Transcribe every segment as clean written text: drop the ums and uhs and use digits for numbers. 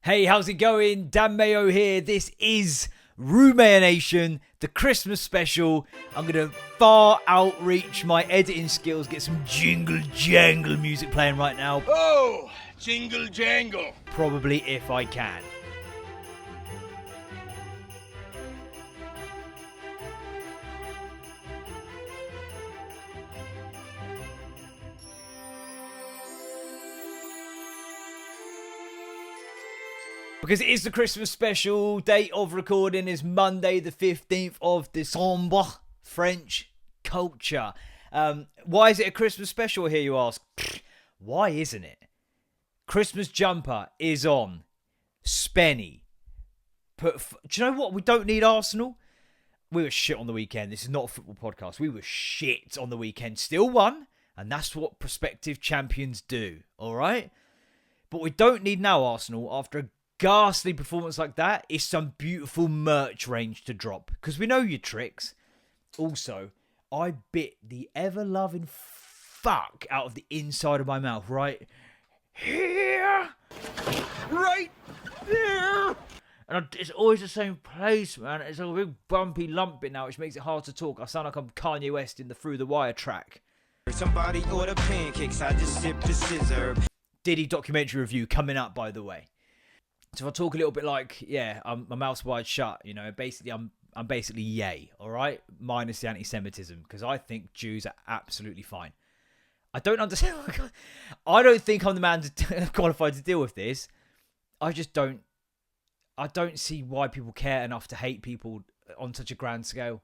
Hey, how's it going? Dan Mayo here. This is Rumaya Nation, the Christmas special. I'm going to far outreach my editing skills, get some jingle jangle music playing right now. Oh, jingle jangle. Probably if I can. Because it is the Christmas special. Date of recording is Monday the 15th of December. French culture. Why is it a Christmas special here, you ask? Why isn't it? Christmas jumper is on. Spenny. Do you know what? We don't need Arsenal. We were shit on the weekend. This is not a football podcast. We were shit on the weekend. Still won. And that's what prospective champions do. All right? But we don't need now Arsenal after a ghastly performance like that is some beautiful merch range to drop. Because we know your tricks. Also, I bit the ever-loving fuck out of the inside of my mouth right here. Right there. And it's always the same place, man. It's a big bumpy lump bit now, which makes it hard to talk. I sound like I'm Kanye West in the Through the Wire track. Somebody order pancakes, I just sip the scissor. Diddy documentary review coming up, by the way. So if I talk a little bit like, my mouth's wide shut, you know, basically I'm basically yay, all right? Minus the anti-Semitism, because I think Jews are absolutely fine. I don't understand. I don't think I'm the man qualified to deal with this. I don't see why people care enough to hate people on such a grand scale.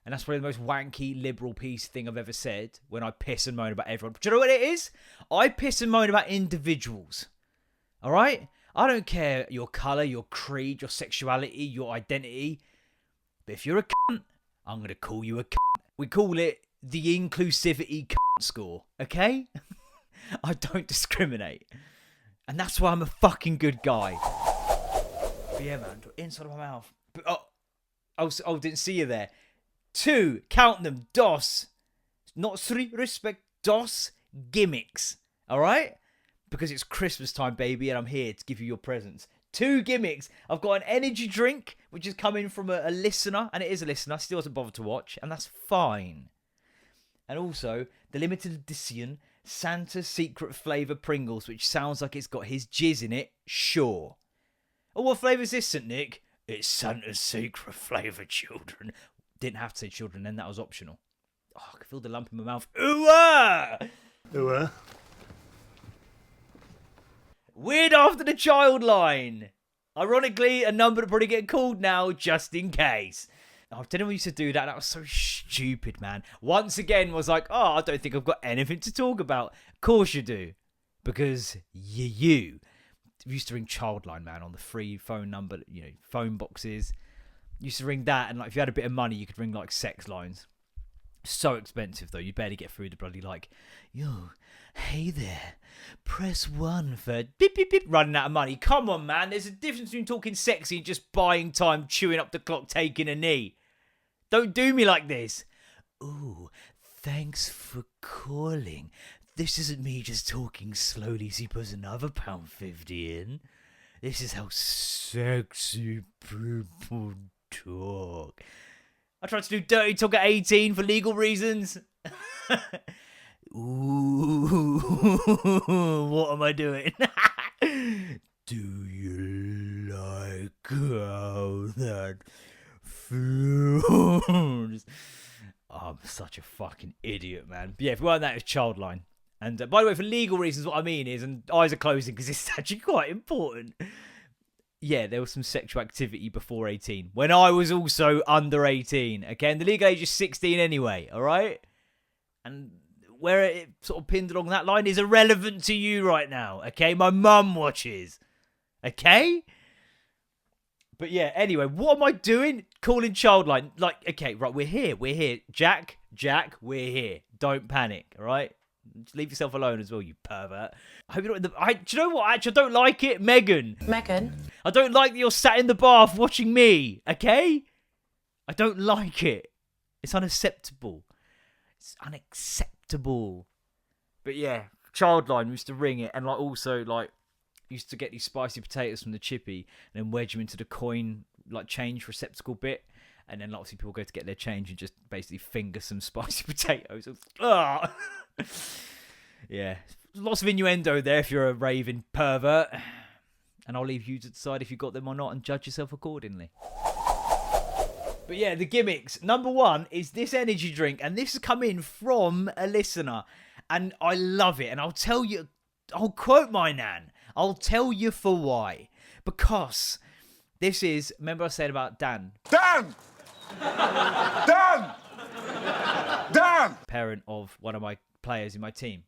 And that's probably the most wanky liberal piece thing I've ever said when I piss and moan about everyone. Do you know what it is? I piss and moan about individuals. All right? I don't care your colour, your creed, your sexuality, your identity. But if you're a cunt, I'm going to call you a cunt. We call it the inclusivity cunt score, okay? I don't discriminate. And that's why I'm a fucking good guy. But yeah, man, inside of my mouth. But, didn't see you there. 2, count them, dos. Not 3, respect, dos, gimmicks. All right? Because it's Christmas time, baby, and I'm here to give you your presents. 2 gimmicks. I've got an energy drink, which is coming from a listener, and it is a listener, still doesn't bother to watch, and that's fine. And also, the limited edition Santa's Secret Flavour Pringles, which sounds like it's got his jizz in it, sure. Oh, what flavour is this, St. Nick? It's Santa's Secret Flavour, children. Didn't have to say children then, that was optional. Oh, I can feel the lump in my mouth. Ooh-ah! Ooh-ah. Weird after the child line. Ironically, a number to probably get called now, just in case. I didn't know we used to do that. That was so stupid, man. Once again, was like, I don't think I've got anything to talk about. Of course you do. Because you. We used to ring Childline, man, on the free phone number, you know, phone boxes. Used to ring that, and like if you had a bit of money, you could ring like sex lines. So expensive though, you barely get through the bloody like, yo, hey there, press 1 for beep beep beep. Running out of money. Come on, man. There's a difference between talking sexy and just buying time, chewing up the clock, taking a knee. Don't do me like this. Ooh, thanks for calling. This isn't me just talking slowly so he puts another £1.50 in. This is how sexy people talk. I tried to do dirty talk at 18 for legal reasons. Ooh, what am I doing? Do you like how that feels? I'm such a fucking idiot, man. But yeah, if we weren't that, it's Childline. And by the way, for legal reasons, what I mean is, and eyes are closing because it's actually quite important. Yeah, there was some sexual activity before 18. When I was also under 18. Okay, and the legal age is 16 anyway, all right? And where it sort of pinned along that line is irrelevant to you right now, okay? My mum watches, okay? But yeah, anyway, what am I doing? Calling Childline. Like, okay, right, we're here. Jack, we're here. Don't panic, all right? Just leave yourself alone as well, you pervert. I hope you're not do you know what? Actually, I don't like it. Megan. I don't like that you're sat in the bath watching me, okay? I don't like it. It's unacceptable. It's unacceptable. But yeah, Childline used to ring it, and like also like used to get these spicy potatoes from the chippy and then wedge them into the coin, like, change receptacle bit. And then obviously people go to get their change and just basically finger some spicy potatoes. Ah! Yeah. Lots of innuendo there if you're a raving pervert. And I'll leave you to decide if you got them or not and judge yourself accordingly. But yeah, the gimmicks. Number 1 is this energy drink. And this has come in from a listener. And I love it. And I'll tell you, I'll quote my nan. I'll tell you for why. Because this is, remember I said about Dan? Dan! Dan! Dan! Parent of one of my players in my team.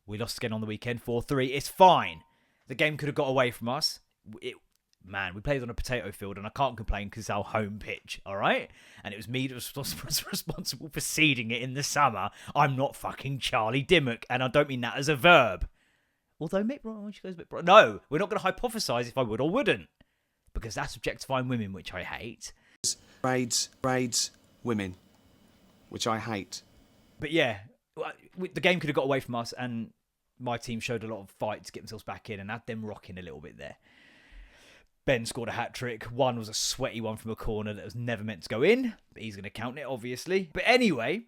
We lost again on the weekend, 4-3. It's fine. The game could have got away from us. We played on a potato field, and I can't complain because it's our home pitch, all right? And it was me that was responsible for seeding it in the summer. I'm not fucking Charlie Dimmock, and I don't mean that as a verb. Although Mick Brown, she goes a bit... No, we're not going to hypothesise if I would or wouldn't. Because that's objectifying women, which I hate. Raids, women, which I hate. But yeah, the game could have got away from us, and my team showed a lot of fight to get themselves back in and had them rocking a little bit there. Ben scored a hat-trick. One was a sweaty one from a corner that was never meant to go in, but he's going to count it, obviously. But anyway,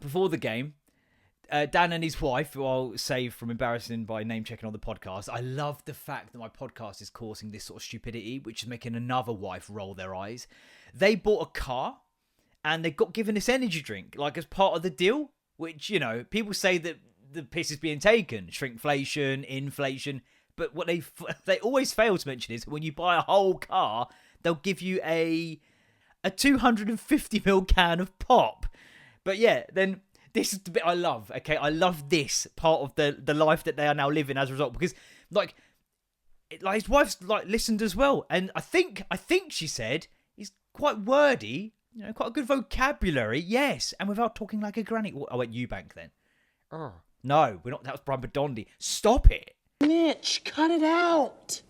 before the game, Dan and his wife, who I'll save from embarrassing by name-checking on the podcast, I love the fact that my podcast is causing this sort of stupidity, which is making another wife roll their eyes. They bought a car, and they got given this energy drink, like as part of the deal, which, you know, people say that the piss is being taken. Shrinkflation, inflation. But what they always fail to mention is when you buy a whole car, they'll give you a 250ml can of pop. But yeah, then this is the bit I love, okay? I love this part of the life that they are now living as a result. Because, like his wife's, like, listened as well. And I think she said he's quite wordy, you know, quite a good vocabulary, yes. And without talking like a granny. Oh, wait, Eubank then. Oh. No, we're not. That was Brian Badondi. Stop it. Mitch, cut it out.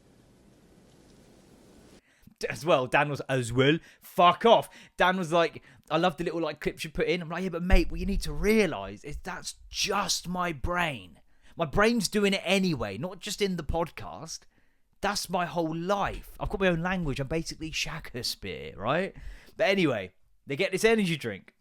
As well, Dan was as well. Fuck off. Dan was like, I love the little, like, clips you put in. I'm like, yeah, but mate, what you need to realise is that's just my brain. My brain's doing it anyway, not just in the podcast. That's my whole life. I've got my own language. I'm basically Shakespeare, right? But anyway, they get this energy drink.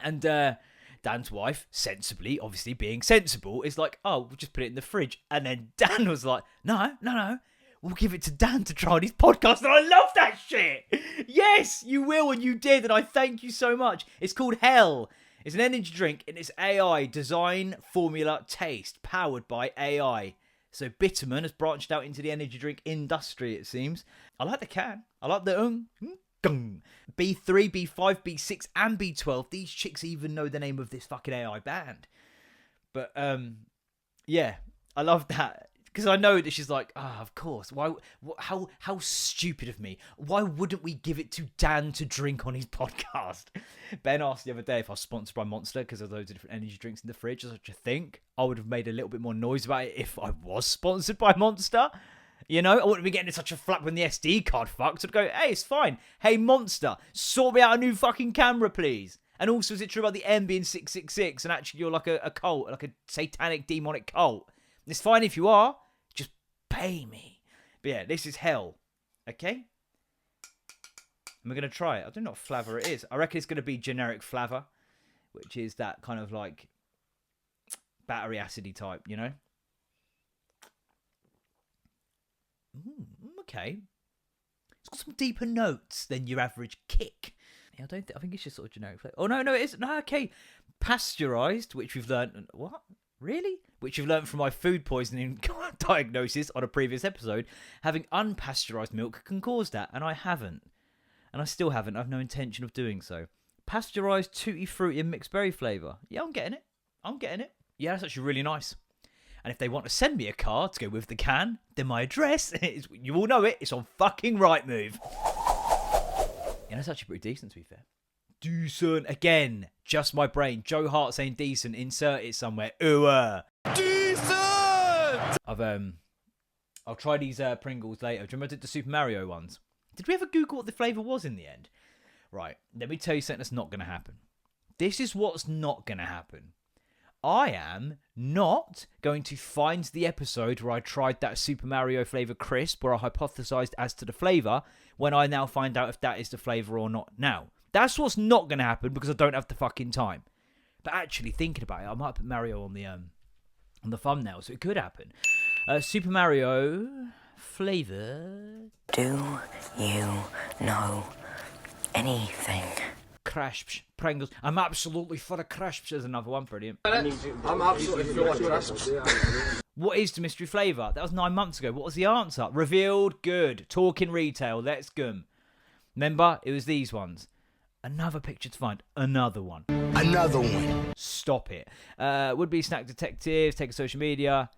And Dan's wife, sensibly, obviously being sensible, is like, oh, we'll just put it in the fridge. And then Dan was like, no. We'll give it to Dan to try on his podcast. And I love that shit. Yes, you will, and you did. And I thank you so much. It's called Hell. It's an energy drink, and it's AI, design, formula, taste, powered by AI. So Bitterman has branched out into the energy drink industry, it seems. I like the can. I like the B3, B5, B6, and B12. These chicks even know the name of this fucking AI band. But, yeah, I love that. Because I know that she's like, of course. Why? How stupid of me. Why wouldn't we give it to Dan to drink on his podcast? Ben asked the other day if I was sponsored by Monster because there's loads of different energy drinks in the fridge. Which I think I would have made a little bit more noise about it if I was sponsored by Monster. You know, I wouldn't be getting such a flap when the SD card fucked. I'd go, hey, it's fine. Hey, Monster, sort me out a new fucking camera, please. And also, is it true about the M being 666 and actually you're like a cult, like a satanic, demonic cult? It's fine if you are. Just pay me. But yeah, this is Hell. Okay? And we're going to try it. I don't know what flavor it is. I reckon it's going to be generic flavor, which is that kind of like battery acidy type, you know? Okay. It's got some deeper notes than your average kick. Yeah, I think it's just sort of generic flavor. Oh, no, it isn't. No, okay. Pasteurized, which we've learned... What? Really? Which you've learned from my food poisoning diagnosis on a previous episode. Having unpasteurized milk can cause that, and I haven't. And I still haven't. I have no intention of doing so. Pasteurized tutti frutti and mixed berry flavour. Yeah, I'm getting it. Yeah, that's actually really nice. And if they want to send me a card to go with the can, then my address is, you all know it, it's on fucking Rightmove. Yeah, that's actually pretty decent, to be fair. Decent. Again, just my brain. Joe Hart saying decent. Insert it somewhere. Ooh. Decent! I'll try these Pringles later. Do you remember I did the Super Mario ones? Did we ever Google what the flavour was in the end? Right. Let me tell you something that's not going to happen. This is what's not going to happen. I am not going to find the episode where I tried that Super Mario flavour crisp where I hypothesised as to the flavour when I now find out if that is the flavour or not now. That's what's not going to happen because I don't have the fucking time. But actually, thinking about it, I might put Mario on the thumbnail, so it could happen. Super Mario flavour. Do you know anything? Crisps, Pringles. I'm absolutely for the crisps. There's another one, brilliant. I'm absolutely full of crisps. What is the mystery flavour? That was 9 months ago. What was the answer? Revealed. Good. Talking retail. Let's go. Remember, it was these ones. Another picture to find. Another one. Another one. Stop it. Would-be snack detectives. Take a social media.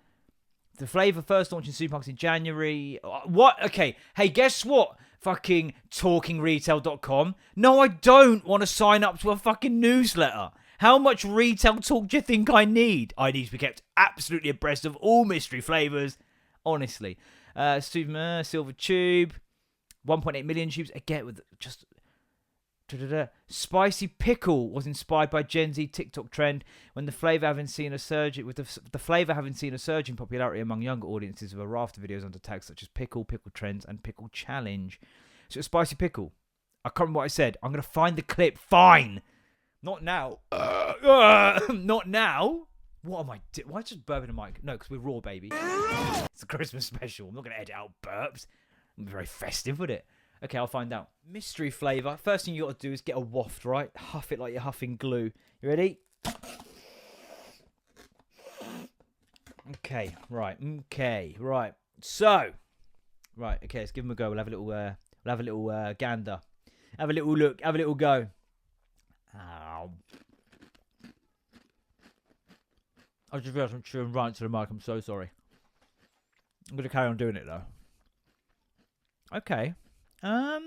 The flavour first launched in supermarkets in January. What? Okay. Hey, guess what? Fucking talkingretail.com. No, I don't want to sign up to a fucking newsletter. How much retail talk do you think I need? I need to be kept absolutely abreast of all mystery flavours. Honestly. Silver Tube. 1.8 million tubes. Again, with just... Spicy pickle was inspired by Gen Z TikTok trend when the flavour having seen a surge in popularity among younger audiences with a raft of videos under tags such as pickle trends, and pickle challenge. So spicy pickle. I can't remember what I said. I'm gonna find the clip. Fine. Not now. Not now. What am I doing? Why just burping the mic? No, because we're raw, baby. It's a Christmas special. I'm not gonna edit out burps. I'm very festive with it. Okay, I'll find out. Mystery flavour. First thing you got to do is get a waft, right? Huff it like you're huffing glue. You ready? Okay, right. So, right. Okay, let's give them a go. We'll have a little gander. Have a little look. Have a little go. Ow. I just realised I'm chewing right into the mic. I'm so sorry. I'm gonna carry on doing it though. Okay. I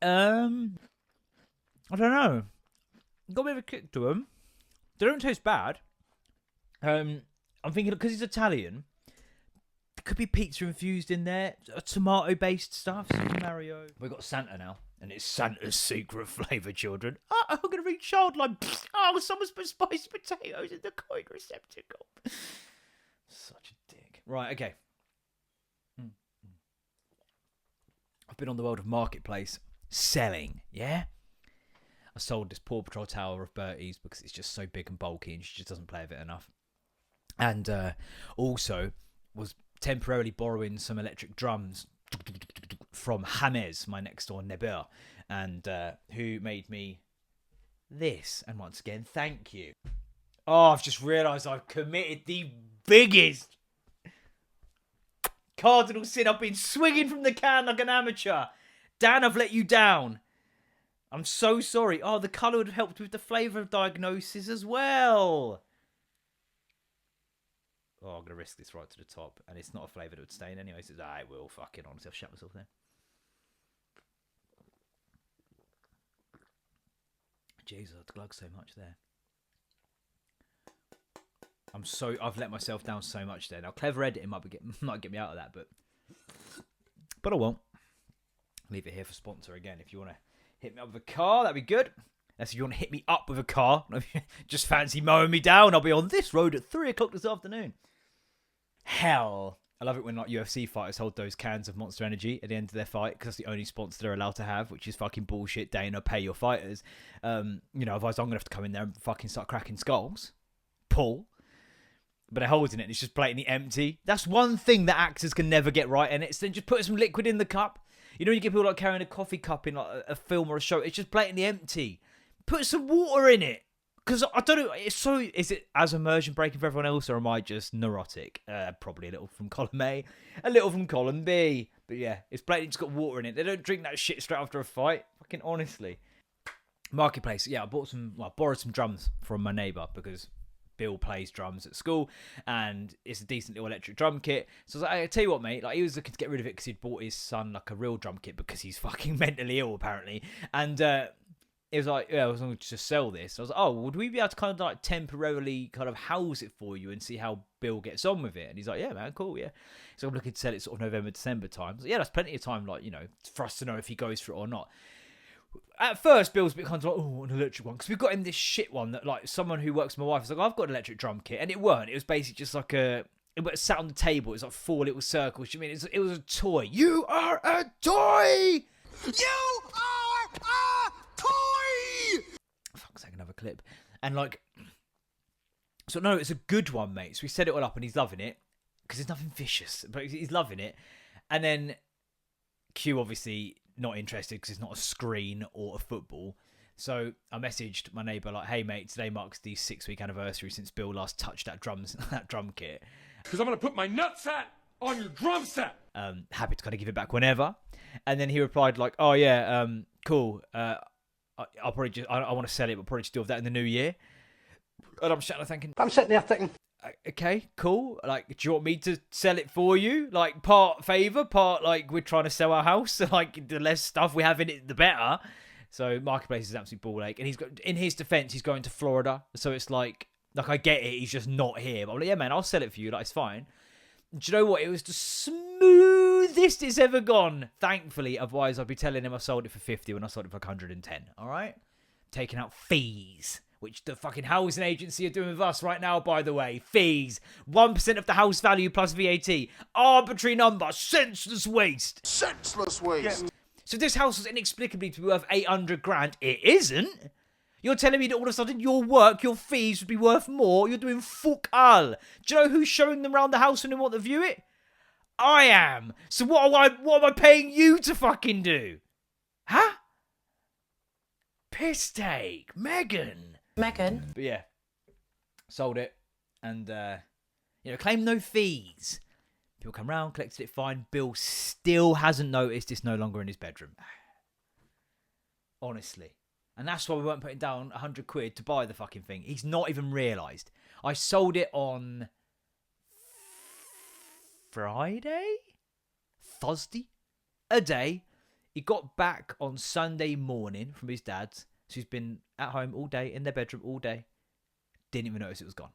don't know. Got a bit of a kick to them. They don't taste bad. I'm thinking because it's Italian, there could be pizza infused in there, tomato-based stuff. Super Mario. We've got Santa now, and it's Santa's secret flavour, children. Oh, I'm gonna read childline. Oh, someone's put spicy potatoes in the coin receptacle. Such a dick. Right. Okay. I've been on the world of Marketplace selling, yeah? I sold this Paw Patrol tower of Bertie's because it's just so big and bulky and she just doesn't play with it enough. And also was temporarily borrowing some electric drums from James, my next door neighbour, and who made me this. And once again, thank you. Oh, I've just realised I've committed the biggest cardinal sin. I've been swinging from the can like an amateur. Dan, I've let you down. I'm so sorry. Oh, the colour would have helped with the flavour of diagnosis as well. Oh, I'm going to risk this right to the top. And it's not a flavour that would stain anyway. So I will. Fucking honestly, I've shut myself there. Jesus, I've glugged so much there. I've let myself down so much there. Now, clever editing might get me out of that, but I won't. Leave it here for sponsor again. If you want to hit me up with a car, that'd be good. That's if you want to hit me up with a car. Just fancy mowing me down. I'll be on this road at 3 o'clock this afternoon. Hell. I love it when like UFC fighters hold those cans of Monster Energy at the end of their fight because that's the only sponsor they're allowed to have, which is fucking bullshit. Dana, pay your fighters. Otherwise I'm going to have to come in there and fucking start cracking skulls. Pull. But it holds in it and it's just blatantly empty. That's one thing that actors can never get right, and it's then just put some liquid in the cup. You know when you get people like carrying a coffee cup in like a film or a show, it's just blatantly empty. Put some water in it. Because I don't know, is it as immersion breaking for everyone else, or am I just neurotic? Probably a little from column A, a little from column B. But yeah, it's blatantly just got water in it. They don't drink that shit straight after a fight. Fucking honestly. Marketplace, yeah, I borrowed some drums from my neighbour because Bill plays drums at school and it's a decent little electric drum kit. So I was like, I tell you what, mate, like he was looking to get rid of it because he'd bought his son like a real drum kit because he's fucking mentally ill apparently. And it was like, yeah, I was going to just sell this. I was like, oh, would we be able to kind of like temporarily kind of house it for you and see how Bill gets on with it? And he's like, yeah, man, cool, yeah. So I'm looking to sell it sort of November, December time. So yeah, that's plenty of time, like, you know, for us to know if he goes for it or not. At first, Bill's a bit kind of like, oh, an electric one. Because we've got him this shit one that, like, someone who works with my wife was like, I've got an electric drum kit. And it weren't. It was basically just like it sat on the table. It was like 4 little circles. You mean it was a toy. You are a toy! You are a toy! Fuck's sake, another clip. And, like, so no, it's a good one, mate. So we set it all up and he's loving it. Because there's nothing vicious. But he's loving it. And then Q, obviously, not interested because it's not a screen or a football. So I messaged my neighbour like, hey mate, today marks the 6-week anniversary since Bill last touched that drum kit. Because I'm going to put my nutsack on your drum set. Happy to kind of give it back whenever. And then he replied like, oh yeah, cool. I'll probably just, I want to sell it, but probably just deal with that in the new year. And I'm sitting there thinking, I'm sitting there thinking, okay, cool. Like, do you want me to sell it for you? Like, part favour, part, like, we're trying to sell our house. So, like, the less stuff we have in it, the better. So, Marketplace is an absolute ball ache. And he's got, in his defence, he's going to Florida. So, it's like, I get it. He's just not here. But I'm like, yeah, man, I'll sell it for you. Like, it's fine. Do you know what? It was the smoothest it's ever gone. Thankfully, otherwise I'd be telling him I sold it for 50 when I sold it for 110. All right? Taking out fees. Which the fucking housing agency are doing with us right now, by the way. Fees. 1% of the house value plus VAT. Arbitrary number. Senseless waste. Senseless waste. So this house was inexplicably to be worth 800 grand. It isn't. You're telling me that all of a sudden your work, your fees would be worth more? You're doing fuck all. Do you know who's showing them around the house when they want to view it? I am. So what am I paying you to fucking do? Huh? Piss take. Megan. But yeah, sold it, and claimed no fees. People come round, collected it fine. Bill still hasn't noticed it's no longer in his bedroom. Honestly, and that's why we weren't putting down 100 quid to buy the fucking thing. He's not even realised. I sold it on Thursday, a day. He got back on Sunday morning from his dad's. So he's been at home all day, in their bedroom all day. Didn't even notice it was gone.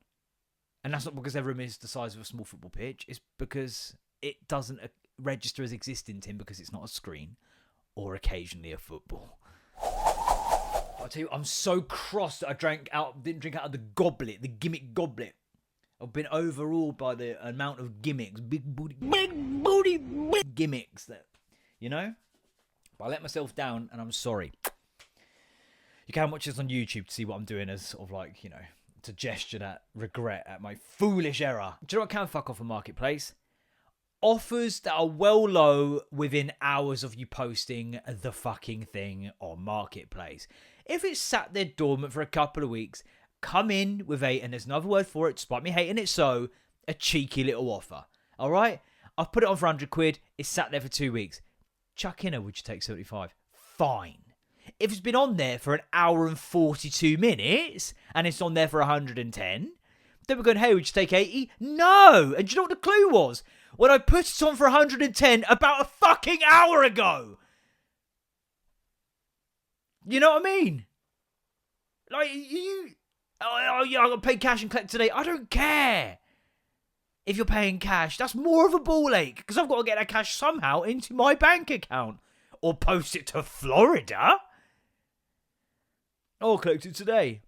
And that's not because their room is the size of a small football pitch. It's because it doesn't register as existing to him because it's not a screen or occasionally a football. I'll tell you, I'm so cross that I didn't drink out of the goblet, the gimmick goblet. I've been overawed by the amount of gimmicks, big booty gimmicks that, But I let myself down and I'm sorry. You can watch this on YouTube to see what I'm doing as sort of like, to gesture that regret at my foolish error. Do you know what can fuck off a Marketplace? Offers that are well low within hours of you posting the fucking thing on Marketplace. If it's sat there dormant for a couple of weeks, come in with and there's another word for it, despite me hating it so, a cheeky little offer. Alright? I've put it on for 100 quid, it's sat there for 2 weeks. Chuck in a would you take 75? Fine. If it's been on there for an hour and 42 minutes, and it's on there for 110, then we're going, hey, would you take 80? No! And do you know what the clue was? When I put it on for 110 about a fucking hour ago! You know what I mean? Like, oh yeah, I got to pay cash and collect today. I don't care. If you're paying cash, that's more of a ball ache, because I've got to get that cash somehow into my bank account. Or post it to Florida. Or collect it today.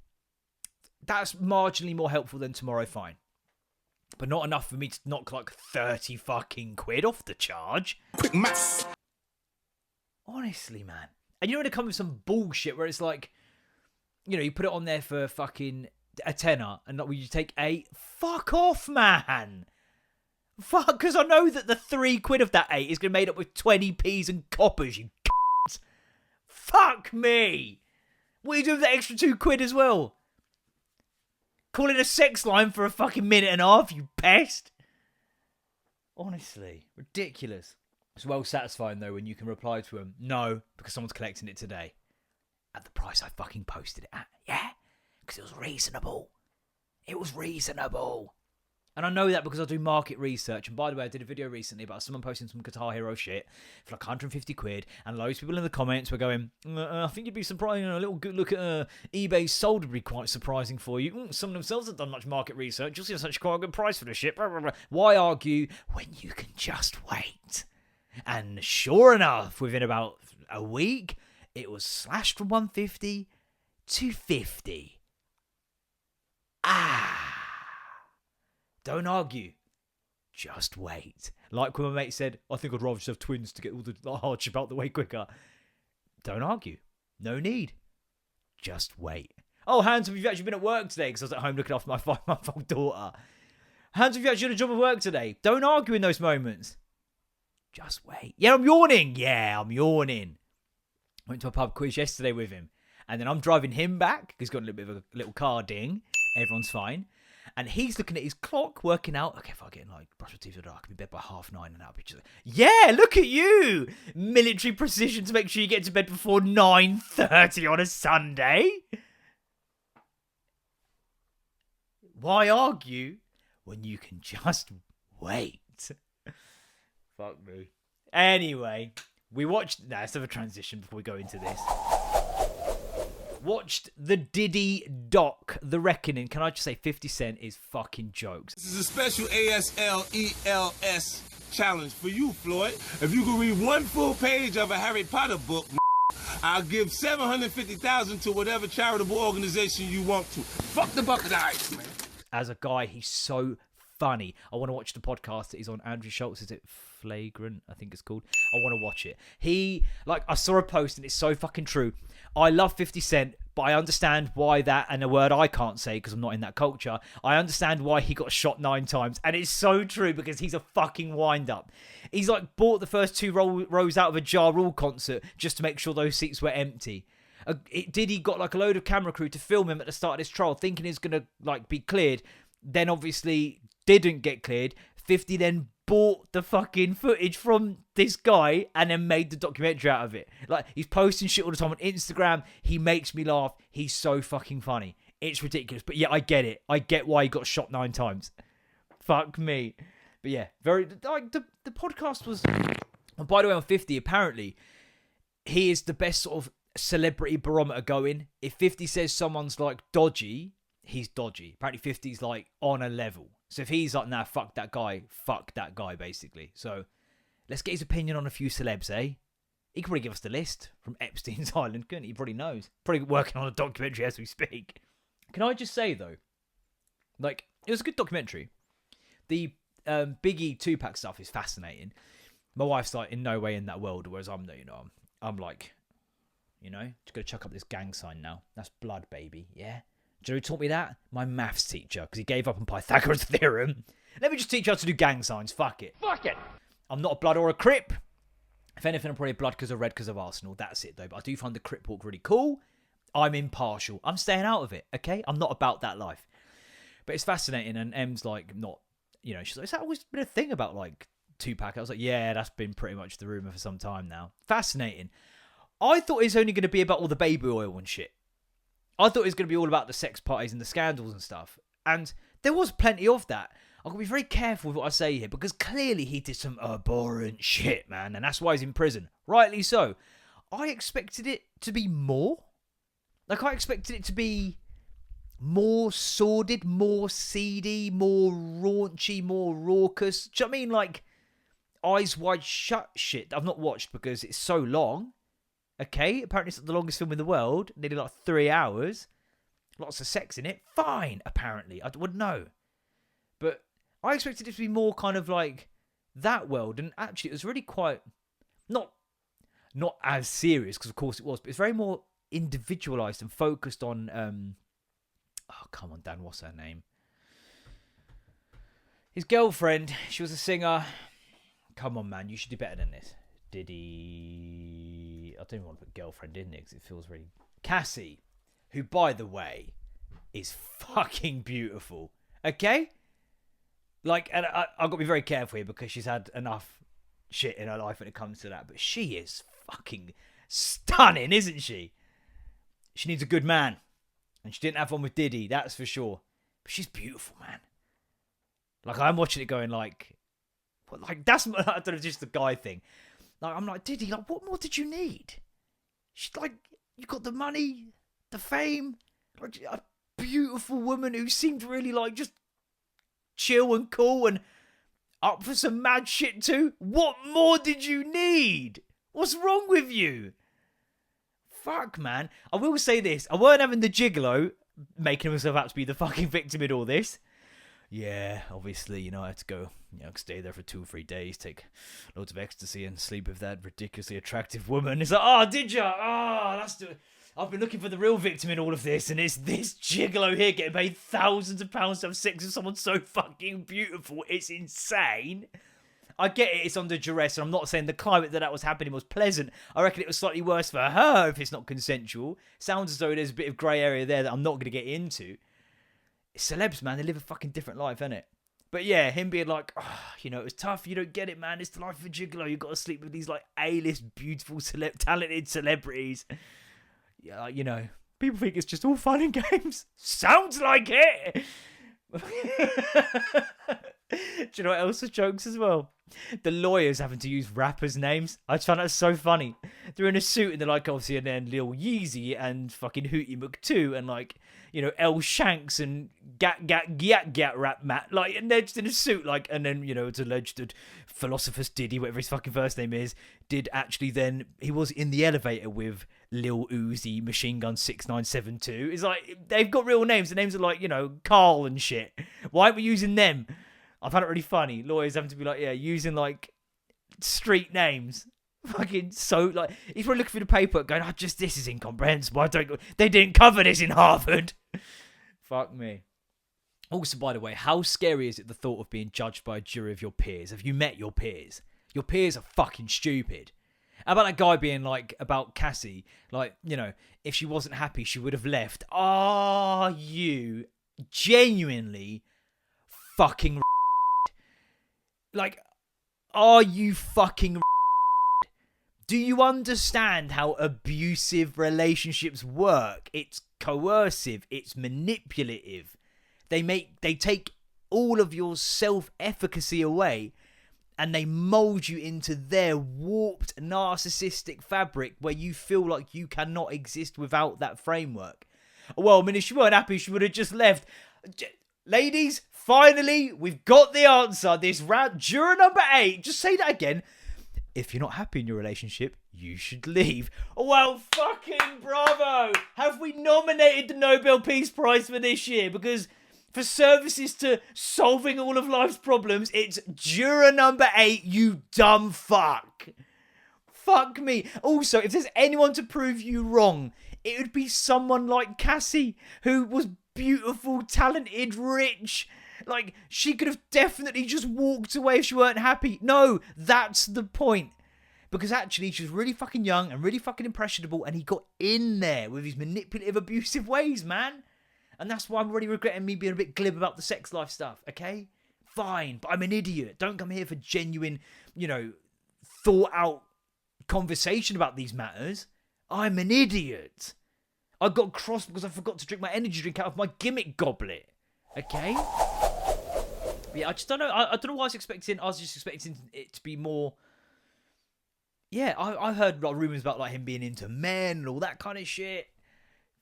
That's marginally more helpful than tomorrow, fine. But not enough for me to knock like 30 fucking quid off the charge. Quick maths. Honestly, man. And you know when it comes with some bullshit where it's like, you put it on there for fucking a tenner and will you take 8? Fuck off, man. Fuck, because I know that the 3 quid of that 8 is going to be made up with 20p's and coppers, you c***s. Fuck me. What are you doing with that extra 2 quid as well? Call it a sex line for a fucking minute and a half, you pest. Honestly, ridiculous. It's well satisfying though when you can reply to them, no, because someone's collecting it today. At the price I fucking posted it at. Yeah? Because it was reasonable. It was reasonable. And I know that because I do market research. And by the way, I did a video recently about someone posting some Guitar Hero shit for like 150 quid. And loads of people in the comments were going, I think you'd be surprised. A little good look at eBay sold would be quite surprising for you. Some of themselves have done much market research. You'll see such quite a good price for the shit. Blah, blah, blah. Why argue when you can just wait? And sure enough, within about a week, it was slashed from 150 to 50. Don't argue. Just wait. Like when my mate said, I think I'd rather just have twins to get all the hardship out the way quicker. Don't argue. No need. Just wait. Oh, Hans, have you actually been at work today? Because I was at home looking after my 5-month-old daughter. Hans, have you actually done a job at work today? Don't argue in those moments. Just wait. Yeah, I'm yawning. I went to a pub quiz yesterday with him. And then I'm driving him back. He's got a little bit of a little car ding. Everyone's fine. And he's looking at his clock, working out, okay, if I get in, like, brush my teeth, I can be in bed by 9:30 and that'll be just, yeah, look at you! Military precision to make sure you get to bed before 9:30 on a Sunday. Why argue when you can just wait? Fuck me. Anyway, we watched, let's have a transition before we go into this. Watched the Diddy doc, The Reckoning. Can I just say 50 Cent is fucking jokes. This is a special ASLELS challenge for you, Floyd. If you can read one full page of a Harry Potter book, I'll give $750,000 to whatever charitable organization you want to. Fuck the bucket of ice, man. As a guy, he's so funny. I want to watch the podcast that he's on. Andrew Schultz, is it Flagrant? I think it's called. I want to watch it. I saw a post and it's so fucking true. I love 50 Cent, but I understand why that, and a word I can't say because I'm not in that culture, I understand why he got shot 9 times. And it's so true because he's a fucking wind-up. He's like bought the first 2 rows out of a Ja Rule concert just to make sure those seats were empty. Diddy got like a load of camera crew to film him at the start of this trial, thinking he's going to like be cleared. Then obviously didn't get cleared. 50 then bought the fucking footage from this guy and then made the documentary out of it. Like, he's posting shit all the time on Instagram. He makes me laugh. He's so fucking funny. It's ridiculous. But yeah, I get it. I get why he got shot 9 times. Fuck me. But yeah, the podcast was... And by the way, on 50, apparently, he is the best sort of celebrity barometer going. If 50 says someone's like dodgy, he's dodgy. Apparently 50's like on a level. So if he's like, nah, fuck that guy, basically. So let's get his opinion on a few celebs, eh? He could probably give us the list from Epstein's Island, couldn't he? He probably knows. Probably working on a documentary as we speak. Can I just say, though, like, it was a good documentary. The Biggie Tupac stuff is fascinating. My wife's like in no way in that world, whereas I'm like, just gotta chuck up this gang sign now. That's blood, baby, yeah? Do you know who taught me that? My maths teacher, because he gave up on Pythagoras' theorem. Let me just teach you how to do gang signs. Fuck it. I'm not a blood or a crip. If anything, I'm probably a blood because of red because of Arsenal. That's it, though. But I do find the crip walk really cool. I'm impartial. I'm staying out of it, okay? I'm not about that life. But it's fascinating, and Em's like, not, she's like, has that always been a thing about, like, Tupac? I was like, yeah, that's been pretty much the rumour for some time now. Fascinating. I thought it was only going to be about all the baby oil and shit. I thought it was going to be all about the sex parties and the scandals and stuff. And there was plenty of that. I've got to be very careful with what I say here, because clearly he did some abhorrent shit, man. And that's why he's in prison. Rightly so. I expected it to be more. Like, I expected it to be more sordid, more seedy, more raunchy, more raucous. Do you know what I mean? Like, Eyes Wide Shut shit I've not watched because it's so long. Okay, apparently it's the longest film in the world. Nearly like 3 hours. Lots of sex in it. Fine, apparently. I wouldn't know. But I expected it to be more kind of like that world. And actually, it was really quite... Not as serious, because of course it was. But it's very more individualised and focused on... oh, come on, Dan. What's her name? His girlfriend. She was a singer. Come on, man. You should do better than this. Diddy... I don't even want to put girlfriend in there because it feels really... Cassie, who, by the way, is fucking beautiful. Okay? Like, and I've got to be very careful here because she's had enough shit in her life when it comes to that. But she is fucking stunning, isn't she? She needs a good man. And she didn't have one with Diddy, that's for sure. But she's beautiful, man. Like, I'm watching it going like... that's... I don't know, just the guy thing. Like, I'm like, Diddy, like, what more did you need? She's like, you got the money, the fame, like a beautiful woman who seemed really like just chill and cool and up for some mad shit too. What more did you need? What's wrong with you? fuck, man. I will say this. I weren't having the gigolo making himself out to be the fucking victim in all this. Yeah, obviously, you know, I had to go, you know, stay there for 2 or 3 days, take loads of ecstasy and sleep with that ridiculously attractive woman. It's like, oh, did ya? Oh, I've been looking for the real victim in all of this, and it's this gigolo here getting paid thousands of pounds to have sex with someone so fucking beautiful. It's insane. I get it, it's under duress, and I'm not saying the climate that was happening was pleasant. I reckon it was slightly worse for her if it's not consensual. Sounds as though there's a bit of grey area there that I'm not going to get into. Celebs, man, they live a fucking different life, innit? But yeah, him being like, oh, you know, it was tough, you don't get it, man, it's the life of a gigolo, you've got to sleep with these, like, A-list, beautiful, talented celebrities. Yeah, you know, people think it's just all fun and games. Sounds like it! Do you know what else are jokes as well? The lawyers having to use rappers' names. I just found that so funny. They're in a suit and they're like, obviously, and then Lil Yeezy and fucking Hootie McTwo and like, you know, L Shanks and Gat rap Matt. Like, and they're just in a suit, like, and then, you know, it's alleged that Philosopher's Diddy, whatever his fucking first name is, did actually then, he was in the elevator with Lil Uzi, Machine Gun 6972. It's like, they've got real names. The names are like, you know, Carl and shit. Why aren't we using them? I found it really funny. Lawyers having to be like, yeah, using like street names. Fucking so, like, he's probably looking through the paper going, oh, just this is incomprehensible. They didn't cover this in Harvard. Fuck me. Also, by the way, how scary is it the thought of being judged by a jury of your peers? Have you met your peers? Your peers are fucking stupid. How about that guy being like, about Cassie, like, you know, if she wasn't happy, she would have left. Are you genuinely fucking like, are you fucking do you understand how abusive relationships work? It's coercive, it's manipulative. They take all of your self-efficacy away and they mold you into their warped narcissistic fabric where you feel like you cannot exist without that framework. Well, I mean, if she weren't happy, she would have just left. Ladies, finally, we've got the answer. This round, juror number 8, just say that again. If you're not happy in your relationship, you should leave. Well, fucking bravo. Have we nominated the Nobel Peace Prize for this year? Because for services to solving all of life's problems, it's juror number 8, you dumb fuck. Fuck me. Also, if there's anyone to prove you wrong, it would be someone like Cassie, who was beautiful, talented, rich. Like, she could have definitely just walked away if she weren't happy. No, that's the point. Because actually, she was really fucking young and really fucking impressionable, and he got in there with his manipulative, abusive ways, man. And that's why I'm really regretting me being a bit glib about the sex life stuff, okay? Fine, but I'm an idiot. Don't come here for genuine, you know, thought-out conversation about these matters. I'm an idiot. I got cross because I forgot to drink my energy drink out of my gimmick goblet. Okay? Yeah, I just don't know. I don't know what I was expecting. I was just expecting it to be more... Yeah, I heard like, rumours about like him being into men and all that kind of shit.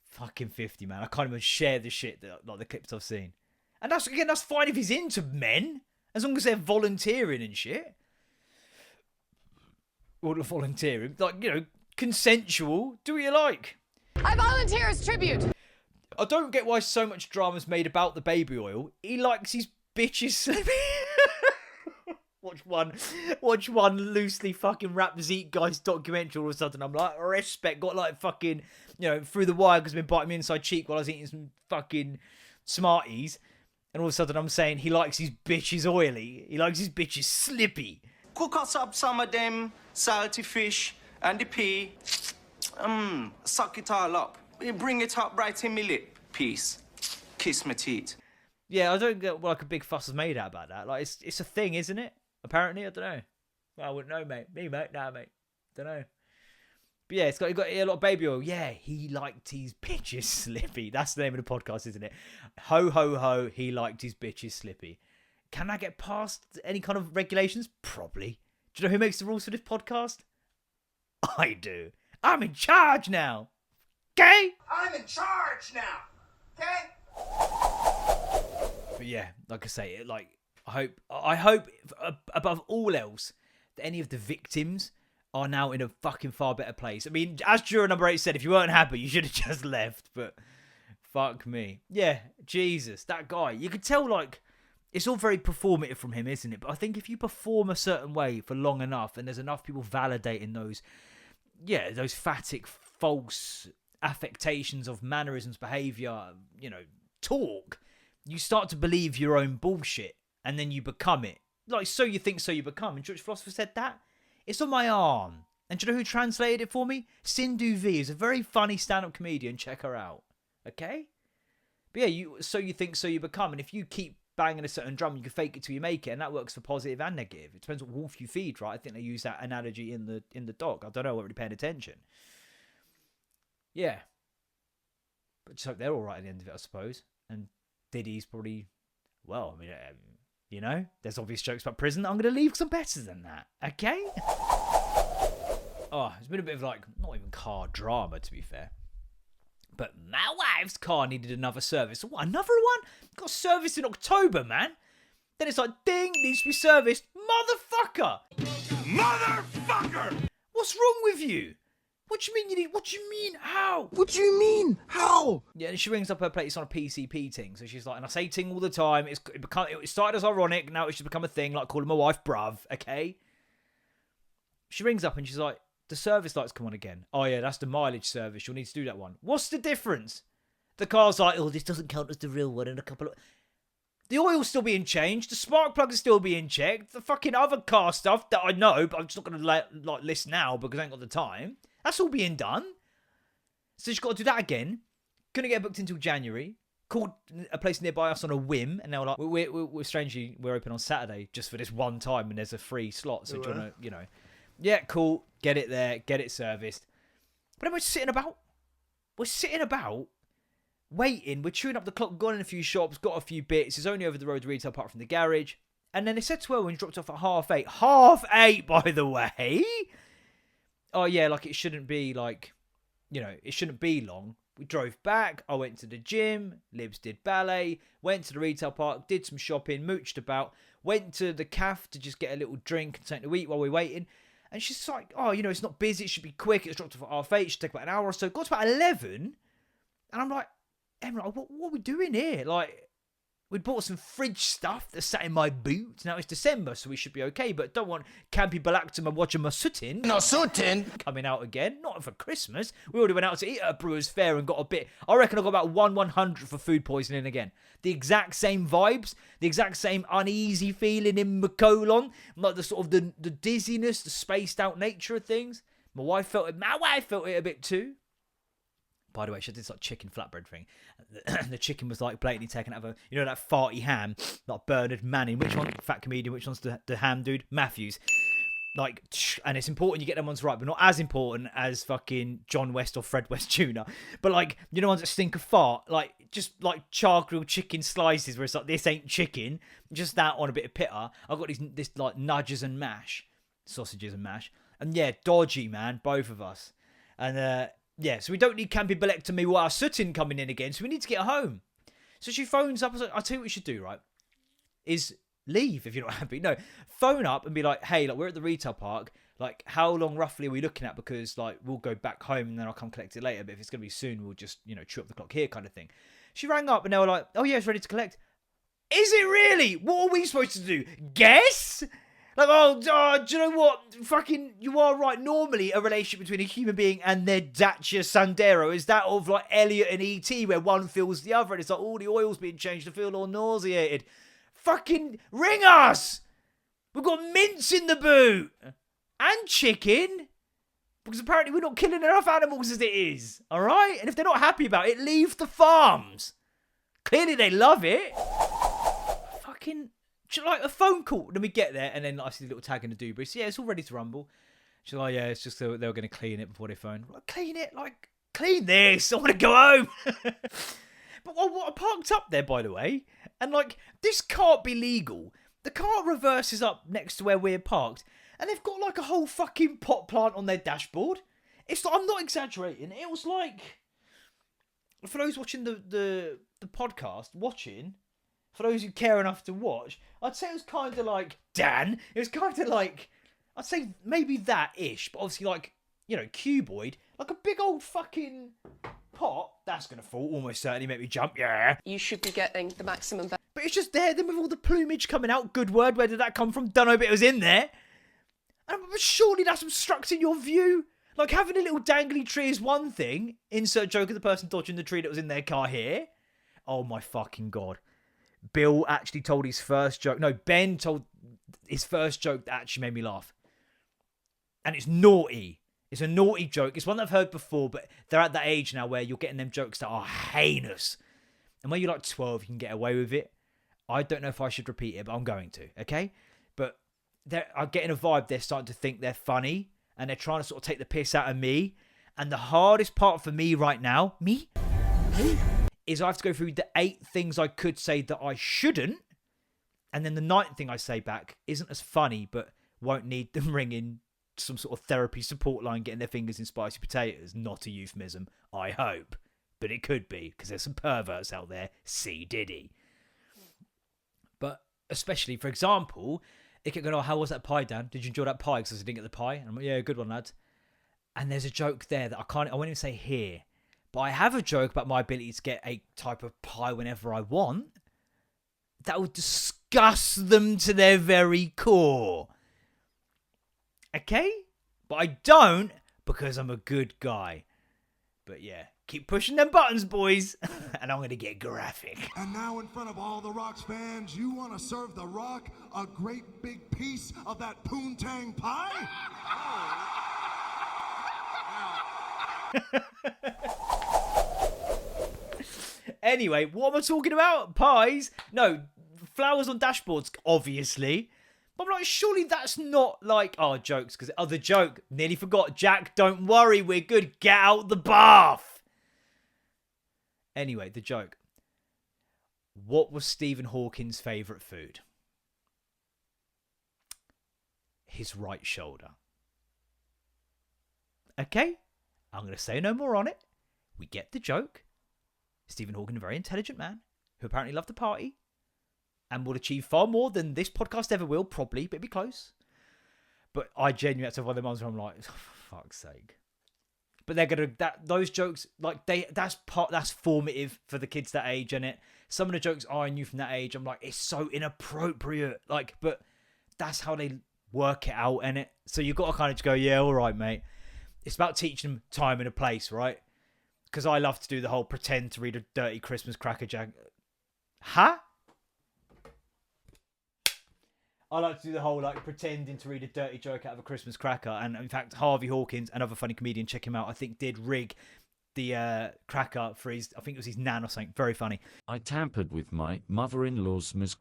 Fucking 50, man. I can't even share the shit that like the clips I've seen. And that's fine if he's into men. As long as they're volunteering and shit. Or volunteering. Like, you know, consensual. Do what you like. I volunteer as tribute. I don't get why so much drama's made about the baby oil. He likes his bitches slipping. Watch one loosely fucking rap Zeke guy's documentary all of a sudden. I'm like, respect. Got like fucking, you know, through the wire because I've been biting me inside cheek while I was eating some fucking Smarties. And all of a sudden I'm saying he likes his bitches oily. He likes his bitches slippy. Cook us up some of them salty fish and the pea. Suck it all up. Bring it up right in my lip. Peace. Kiss my teeth. Yeah, I don't get what like a big fuss is made out about that. Like it's a thing, isn't it? Apparently, I don't know. Well, I wouldn't know, mate. Me, mate? Nah, mate. Don't know. But yeah, he got a lot of baby oil. Yeah, he liked his bitches slippy. That's the name of the podcast, isn't it? Ho, ho, ho, he liked his bitches slippy. Can I get past any kind of regulations? Probably. Do you know who makes the rules for this podcast? I do. I'm in charge now. Okay? I'm in charge now. Okay? But yeah, like I say, like I hope above all else that any of the victims are now in a fucking far better place. I mean, as juror number 8 said, if you weren't happy, you should have just left. But fuck me. Yeah, Jesus, that guy. You could tell, like, it's all very performative from him, isn't it? But I think if you perform a certain way for long enough and there's enough people validating those phatic, false affectations of mannerisms, behaviour, talk, you start to believe your own bullshit and then you become it. Like, so you think, so you become. And Jewish philosopher said that. It's on my arm. And do you know who translated it for me? Sindhu V is a very funny stand-up comedian. Check her out. Okay? But yeah, so you think, so you become. And if you keep banging a certain drum, you can fake it till you make it. And that works for positive and negative. It depends what wolf you feed, right? I think they use that analogy in the doc. I don't know. I wasn't really paying attention. Yeah. But just hope they're all right at the end of it, I suppose. And Diddy's probably, well, I mean, there's obvious jokes about prison. I'm going to leave because I'm better than that. Okay? Oh, it's been a bit of like, not even car drama, to be fair. But my wife's car needed another service. What, another one? Got serviced in October, man. Then it's like, ding, needs to be serviced. Motherfucker! Motherfucker! What's wrong with you? What do you mean you need? What do you mean? How? What do you mean? How? Yeah, and she rings up her plate. It's on a PCP ting. So she's like, and I say ting all the time. It started as ironic. Now it's just become a thing, like calling my wife bruv, okay? She rings up and she's like, the service lights come on again. Oh, yeah, that's the mileage service. You'll need to do that one. What's the difference? The car's like, oh, this doesn't count as the real one in a couple of... The oil's still being changed. The spark plug is still being checked. The fucking other car stuff that I know, but I'm just not going to list now because I ain't got the time. That's all being done. So she's got to do that again. Couldn't get booked until January. Called a place nearby us on a whim, and they were like, we're strangely, we're open on Saturday just for this one time, and there's a free slot. So do you want to, yeah, cool. Get it there, get it serviced. But then we're sitting about, waiting. We're chewing up the clock, gone in a few shops, got a few bits. It's only over the road to retail apart from the garage. And then they said to her when she dropped off at 8:30. 8:30, by the way. Oh, yeah, like it shouldn't be like, it shouldn't be long. We drove back. I went to the gym. Libs did ballet. Went to the retail park. Did some shopping. Mooched about. Went to the cafe to just get a little drink and something to eat while we're waiting. And she's like, oh, it's not busy. It should be quick. It's dropped off at 8:30. It should take about an hour or so. Got to about 11. And I'm like, Emma, what are we doing here? Like, we'd bought some fridge stuff that sat in my boot. Now it's December, so we should be okay. But don't want Campy Balactum and Watcher Masutin. No, Sutin. Coming out again. Not for Christmas. We already went out to eat at a Brewers Fair and got a bit. I reckon I got about 1/100 for food poisoning again. The exact same vibes. The exact same uneasy feeling in my colon. Like the sort of the dizziness, the spaced out nature of things. My wife felt it a bit too. By the way, she did this like chicken flatbread thing. The chicken was like blatantly taken out of that farty ham, like Bernard Manning. Which one? Fat comedian. Which one's the ham dude? Matthews. Like, and it's important you get them ones right, but not as important as fucking John West or Fred West Jr. But like, ones that stink of fart, like just like char grilled chicken slices, where it's like this ain't chicken, just that on a bit of pitta. I've got this like nudges and mash, sausages and mash, and yeah, dodgy man, both of us, and yeah, so we don't need Campy Belectomy while Sutton coming in again, so we need to get home. So she phones up. I was like, I'll tell you what we should do, right? Is leave if you're not happy. No, phone up and be like, hey, like we're at the retail park. Like, how long roughly are we looking at? Because like we'll go back home and then I'll come collect it later. But if it's gonna be soon, we'll just chew up the clock here, kind of thing. She rang up and they were like, oh yeah, it's ready to collect. Is it really? What are we supposed to do? Guess? Like, do you know what? Fucking, you are right. Normally, a relationship between a human being and their Dacia Sandero is that of like Elliot and E.T., where one feels the other, and it's like all the oil's being changed to feel all nauseated. Fucking ring us! We've got mince in the boot! And chicken! Because apparently we're not killing enough animals as it is. Alright? And if they're not happy about it, leave the farms. Clearly they love it. Fucking... like a phone call. Then we get there, and then I see the little tag in the doobie. So yeah, it's all ready to rumble. She's like, yeah, it's just they were going to clean it before they phoned. Like, clean it? Like, clean this. I want to go home. But I parked up there, by the way, and like, this can't be legal. The car reverses up next to where we're parked, and they've got like a whole fucking pot plant on their dashboard. It's like, I'm not exaggerating. It was like, for those watching the podcast, for those who care enough to watch, I'd say it was kind of like, Dan, it was kind of like I'd say maybe that-ish, but obviously, like, you know, cuboid, like a big old fucking pot, that's going to fall, almost certainly make me jump, yeah. You should be getting the maximum. But it's just there, then with all the plumage coming out, good word, where did that come from? Don't know, but it was in there. But surely that's obstructing your view. Like, having a little dangly tree is one thing. Insert joke of the person dodging the tree that was in their car here. Oh my fucking God. Bill actually told his first joke. No, Ben told his first joke that actually made me laugh. And it's naughty. It's a naughty joke. It's one that I've heard before, but they're at that age now where you're getting them jokes that are heinous. And when you're like 12, you can get away with it. I don't know if I should repeat it, but I'm going to, okay? But I'm getting a vibe they're starting to think they're funny, and they're trying to sort of take the piss out of me. And the hardest part for me right now, is I have to go through the 8 things I could say that I shouldn't. And then the 9th thing I say back isn't as funny, but won't need them ringing some sort of therapy support line, getting their fingers in spicy potatoes. Not a euphemism, I hope. But it could be, because there's some perverts out there. See Diddy. But especially, for example, it could go, oh, how was that pie, Dan? Did you enjoy that pie? Because I didn't get the pie. And I'm like, yeah, good one, lads. And there's a joke there that I won't even say here. But I have a joke about my ability to get a type of pie whenever I want. That would disgust them to their very core. Okay? But I don't, because I'm a good guy. But yeah, keep pushing them buttons, boys. And I'm going to get graphic. And now in front of all the Rock's fans, you want to serve The Rock a great big piece of that poontang pie? Anyway, what am I talking about? Pies? No, flowers on dashboards, obviously. But I'm like, surely that's not like, oh, jokes, because other joke, nearly forgot. Jack, don't worry, we're good. Get out the bath. Anyway, the joke. What was Stephen Hawking's favourite food? His right shoulder. Okay, I'm going to say no more on it. We get the joke. Stephen Hawking, a very intelligent man, who apparently loved to party, and will achieve far more than this podcast ever will, probably, but it'd be close. But I genuinely had to have one of the moments where I'm like, oh, for fuck's sake. But they're gonna those jokes, like that's formative for the kids that age, and it. Some of the jokes I knew from that age, I'm like, it's so inappropriate. Like, but that's how they work it out, and it. So you've got to kind of just go, yeah, all right, mate. It's about teaching them time and a place, right? Because I love to do the whole pretend to read a dirty Christmas cracker jack. Huh? I like to do the whole, like, pretending to read a dirty joke out of a Christmas cracker. And, in fact, Harvey Hawkins, another funny comedian, check him out, I think did rig the cracker for his, I think it was his nan or something. Very funny. I tampered with my mother-in-law's Ms.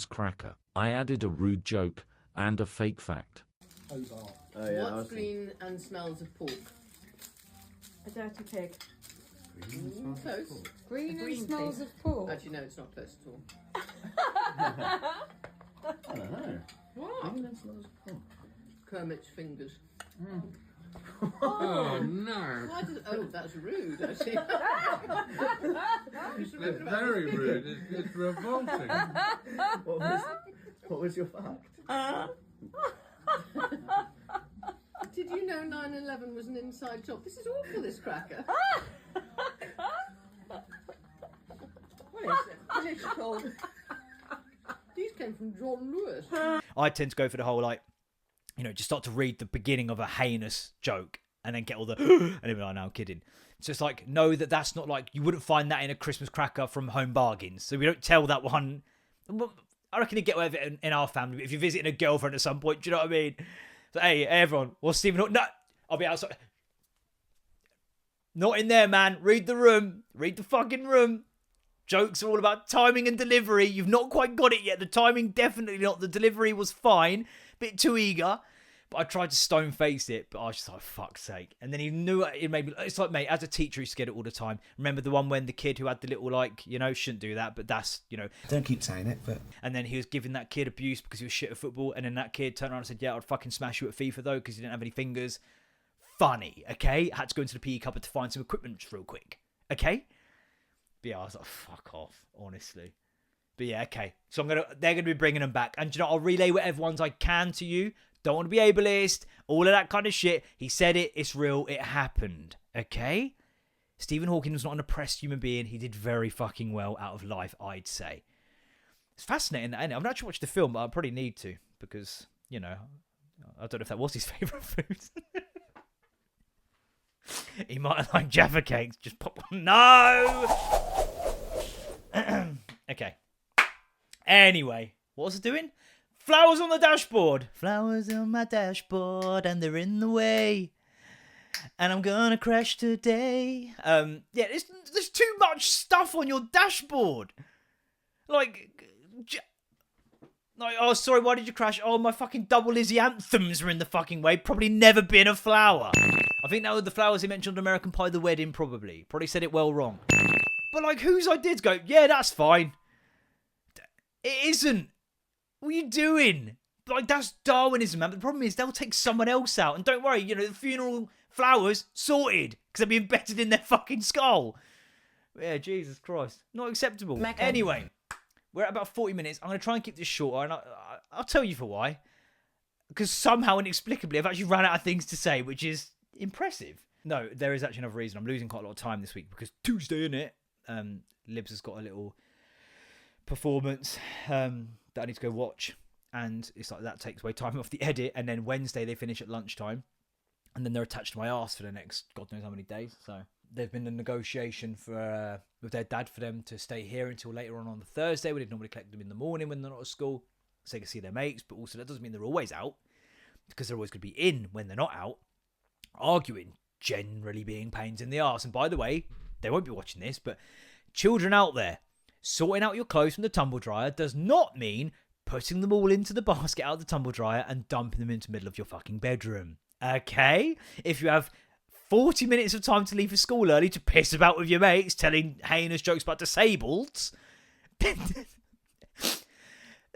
Cracker. I added a rude joke and a fake fact. What's green and smells of pork? A dirty pig. Close. Green and smells of pork. Actually, no, it's not close at all. I don't know. What? Green and smells of pork. Kermit's fingers. Oh no! Oh, that's rude, actually. It's very rude. It's revolting. What was your fact? Did you know 9/11 was an inside job? This is awful, this cracker. What is it? Political. These came from John Lewis. I tend to go for the whole, like, you know, just start to read the beginning of a heinous joke and then get all the, and then be like, no, I'm kidding. So it's like, know that that's not like, you wouldn't find that in a Christmas cracker from Home Bargains. So we don't tell that one. I reckon you get away with it in our family. But if you're visiting a girlfriend at some point, do you know what I mean? So, hey, everyone, what's Stephen Hawking? No, I'll be outside. Not in there, man. Read the room. Read the fucking room. Jokes are all about timing and delivery. You've not quite got it yet. The timing, definitely not. The delivery was fine. Bit too eager. But I tried to stone face it. But I was just like, fuck's sake. And then he knew it made me... It's like, mate, as a teacher, he scared it all the time. Remember the one when the kid who had the little, like, you know, shouldn't do that. But that's, you know... Don't keep saying it, but... And then he was giving that kid abuse because he was shit at football. And then that kid turned around and said, yeah, I'd fucking smash you at FIFA, though, because you didn't have any fingers. Funny, okay? I had to go into the PE cupboard to find some equipment real quick. Okay? But yeah, I was like, fuck off, honestly. But yeah, okay. So they're gonna be bringing them back, and you know, I'll relay whatever ones I can to you. Don't want to be ableist, all of that kind of shit. He said it. It's real. It happened. Okay. Stephen Hawking was not an oppressed human being. He did very fucking well out of life, I'd say. It's fascinating, isn't it? I've not actually watched the film, but I probably need to because, you know, I don't know if that was his favourite food. He might have liked Jaffa cakes. Just pop one. No! Okay. Anyway, what was I doing? Flowers on the dashboard. Flowers on my dashboard and they're in the way. And I'm gonna crash today. Yeah, there's too much stuff on your dashboard. Like, oh, sorry, why did you crash? Oh, my fucking double Lizzie anthems are in the fucking way. Probably never been a flower. I think that were the flowers he mentioned on American Pie the Wedding, probably. Probably said it well wrong. But, like, whose idea to go, yeah, that's fine. It isn't. What are you doing? Like, that's Darwinism, man. But the problem is they'll take someone else out. And don't worry, you know, the funeral flowers sorted. Because they'll be embedded in their fucking skull. Yeah, Jesus Christ. Not acceptable. Mecca. Anyway, we're at about 40 minutes. I'm going to try and keep this shorter. And I'll tell you for why. Because somehow, inexplicably, I've actually run out of things to say, which is impressive. No, there is actually another reason. I'm losing quite a lot of time this week. Because Tuesday, innit? Libs has got a little performance that I need to go watch. And it's like that takes away time off the edit. And then Wednesday, they finish at lunchtime. And then they're attached to my arse for the next God knows how many days. So there's been a negotiation for with their dad for them to stay here until later on the Thursday. We did normally collect them in the morning when they're not at school, so they can see their mates. But also that doesn't mean they're always out, because they're always going to be in when they're not out, arguing, generally being pains in the arse. And by the way, they won't be watching this, but children out there, sorting out your clothes from the tumble dryer does not mean putting them all into the basket out of the tumble dryer and dumping them into the middle of your fucking bedroom. Okay? If you have 40 minutes of time to leave for school early to piss about with your mates, telling heinous jokes about disableds,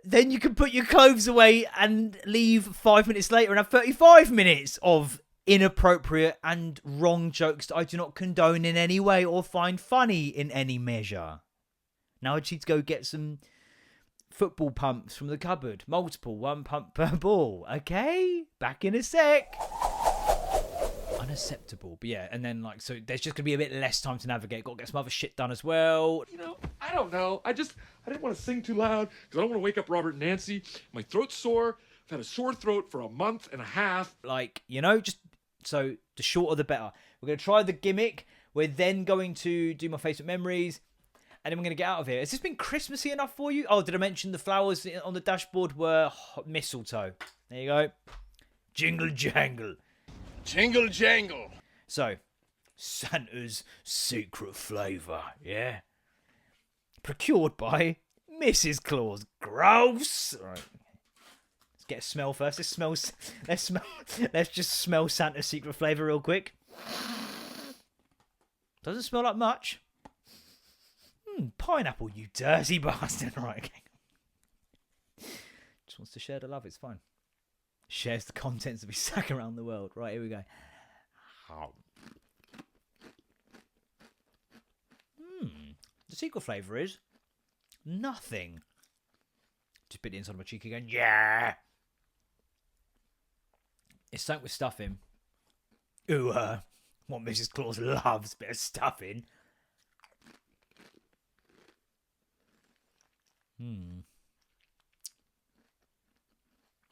then you can put your clothes away and leave 5 minutes later and have 35 minutes of inappropriate and wrong jokes that I do not condone in any way or find funny in any measure. Now I just need to go get some football pumps from the cupboard. Multiple, 1 pump per ball. Okay? Back in a sec. Unacceptable. But yeah, and then like, so there's just gonna be a bit less time to navigate. Got to get some other shit done as well. You know, I don't know. I didn't want to sing too loud because I don't want to wake up Robert and Nancy. My throat's sore. I've had a sore throat for a month and a half. Like, you know, just so the shorter the better. We're gonna try the gimmick. We're then going to do my Facebook memories. And then we're going to get out of here. Has this been Christmassy enough for you? Oh, did I mention the flowers on the dashboard were mistletoe? There you go. Jingle jangle. Jingle jangle. So, Santa's secret flavour, yeah? Procured by Mrs. Claus. Gross! Right. Let's get a smell first. Let's just smell Santa's secret flavour real quick. Doesn't smell like much. Pineapple, you dirty bastard. Right, okay. Just wants to share the love, it's fine. Shares the contents of his sack around the world. Right, here we go. The secret flavour is nothing. Just bit it inside of my cheek again. Yeah! It's something with stuffing. Ooh, what Mrs. Claus loves, a bit of stuffing.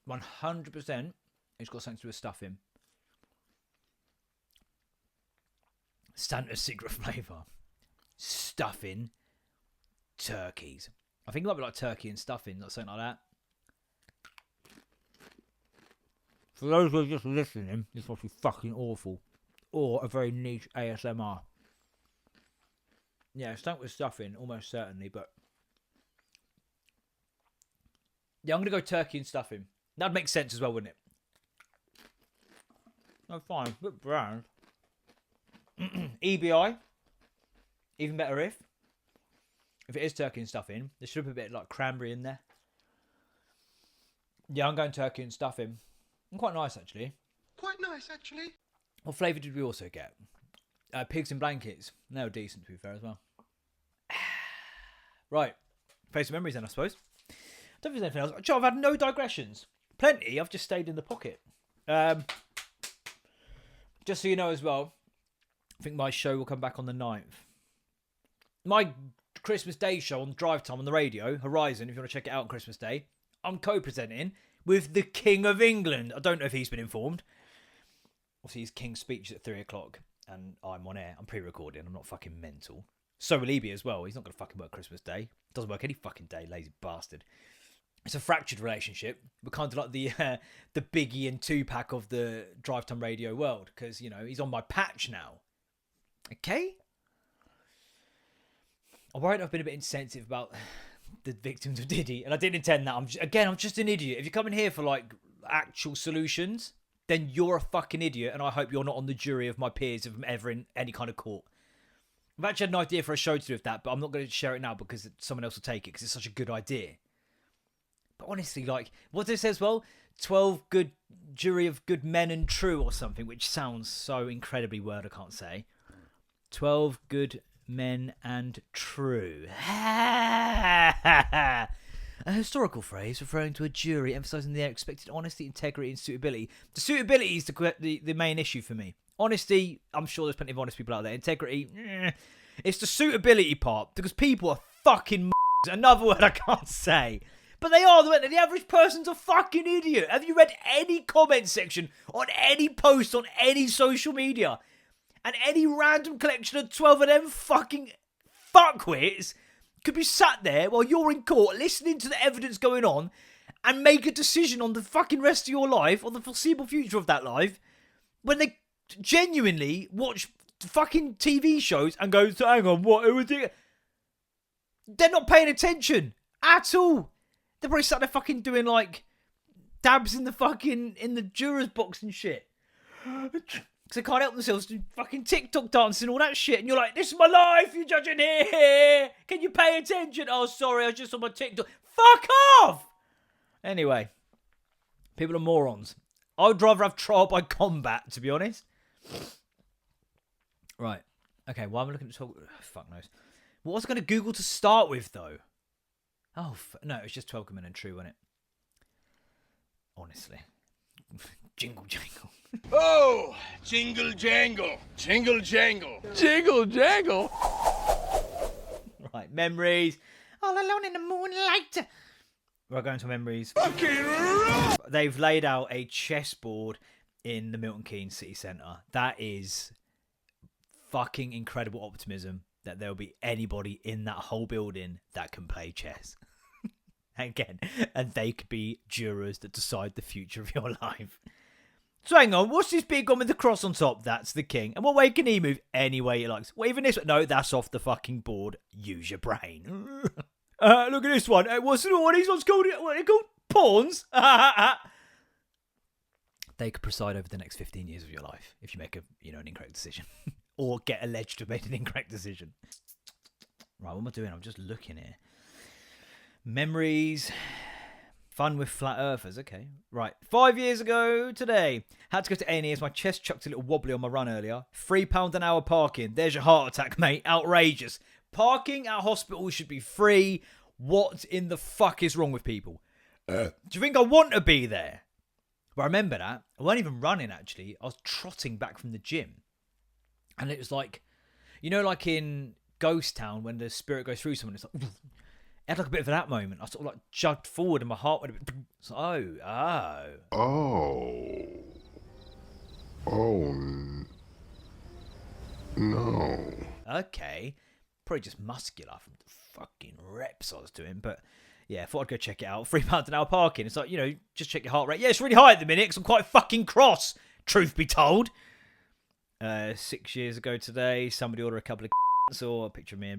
100% it's got something to do with stuffing. Santa's secret flavour. Stuffing turkeys. I think it might be like turkey and stuffing or something like that. For those who are just listening, this must be fucking awful. Or a very niche ASMR. Yeah, something with stuffing, almost certainly, but yeah, I'm going to go turkey and stuffing. That'd make sense as well, wouldn't it? Oh, fine. A bit brown. EBI. Even better if it is turkey and stuffing. There should be a bit like cranberry in there. Yeah, I'm going turkey and stuffing. And quite nice, actually. Quite nice, actually. What flavour did we also get? Pigs in blankets. They were decent, to be fair, as well. Right. Face of memories then, I suppose. I don't think there's anything else. Joe, I've had no digressions. Plenty. I've just stayed in the pocket. Just so you know as well, I think my show will come back on the 9th. My Christmas Day show on Drive Time on the radio, Horizon, if you want to check it out on Christmas Day, I'm co-presenting with the King of England. I don't know if he's been informed. Obviously, his King's speech is at 3 o'clock, and I'm on air. I'm pre-recording. I'm not fucking mental. So will he be as well. He's not going to fucking work Christmas Day. Doesn't work any fucking day, lazy bastard. It's a fractured relationship. We're kind of like the Biggie and Tupac of the Drive Time radio world, because, you know, he's on my patch now. Okay? I'm worried I've been a bit insensitive about the victims of Diddy, and I didn't intend that. I'm just an idiot. If you're coming here for, like, actual solutions, then you're a fucking idiot, and I hope you're not on the jury of my peers if I'm ever in any kind of court. I've actually had an idea for a show to do with that, but I'm not going to share it now because someone else will take it, because it's such a good idea. But honestly, like, what does it say as well? 12 good jury of good men and true or something, which sounds so incredibly word I can't say. 12 good men and true. A historical phrase referring to a jury emphasising their expected honesty, integrity and suitability. The suitability is the main issue for me. Honesty, I'm sure there's plenty of honest people out there. Integrity, it's the suitability part, because people are fucking another word I can't say. But they are. The average person's a fucking idiot. Have you read any comment section on any post on any social media? And any random collection of 12 of them fucking fuckwits could be sat there while you're in court listening to the evidence going on and make a decision on the fucking rest of your life or the foreseeable future of that life when they genuinely watch fucking TV shows and go, so hang on, what? Who was it? They're not paying attention at all. They're probably sat there fucking doing like dabs in the juror's box and shit. Because they can't help themselves to fucking TikTok dancing and all that shit. And you're like, this is my life, you're judging here. Can you pay attention? Oh, sorry, I was just on my TikTok. Fuck off! Anyway, people are morons. I would rather have trial by combat, to be honest. Right. Okay, why am I looking at talk? Fuck knows. What was I going to Google to start with, though? Oh, no, it was just 12 men and true, wasn't it? Honestly. Jingle jangle. Oh, jingle jangle, jingle jangle, jingle jangle. Right, memories. All alone in the moonlight. We're going to memories. They've laid out a chessboard in the Milton Keynes City Centre. That is fucking incredible optimism that there'll be anybody in that whole building that can play chess. Again, and they could be jurors that decide the future of your life. So hang on, what's this big one with the cross on top? That's the king. And what way can he move? Any way he likes. Well, even this one. No, that's off the fucking board. Use your brain. Look at this one. What's these ones called? What are they called? Pawns? They could preside over the next 15 years of your life if you make an incorrect decision. Or get alleged to have made an incorrect decision. Right, what am I doing? I'm just looking here. Memories. Fun with flat earthers. Okay. Right. 5 years ago today. Had to go to A&E as my chest chucked a little wobbly on my run earlier. £3 an hour parking. There's your heart attack, mate. Outrageous. Parking at hospitals should be free. What in the fuck is wrong with people? Do you think I want to be there? But I remember that. I wasn't even running, actually. I was trotting back from the gym. And it was like, like in Ghost Town when the spirit goes through someone, it's like... It had like a bit of that moment. I sort of like jumped forward and my heart went a bit... So, no. Okay. Probably just muscular from the fucking reps I was doing. But yeah, I thought I'd go check it out. £3 an hour parking. It's like, just check your heart rate. Yeah, it's really high at the minute because I'm quite fucking cross, truth be told. 6 years ago today, somebody ordered a couple of... Saw a picture of me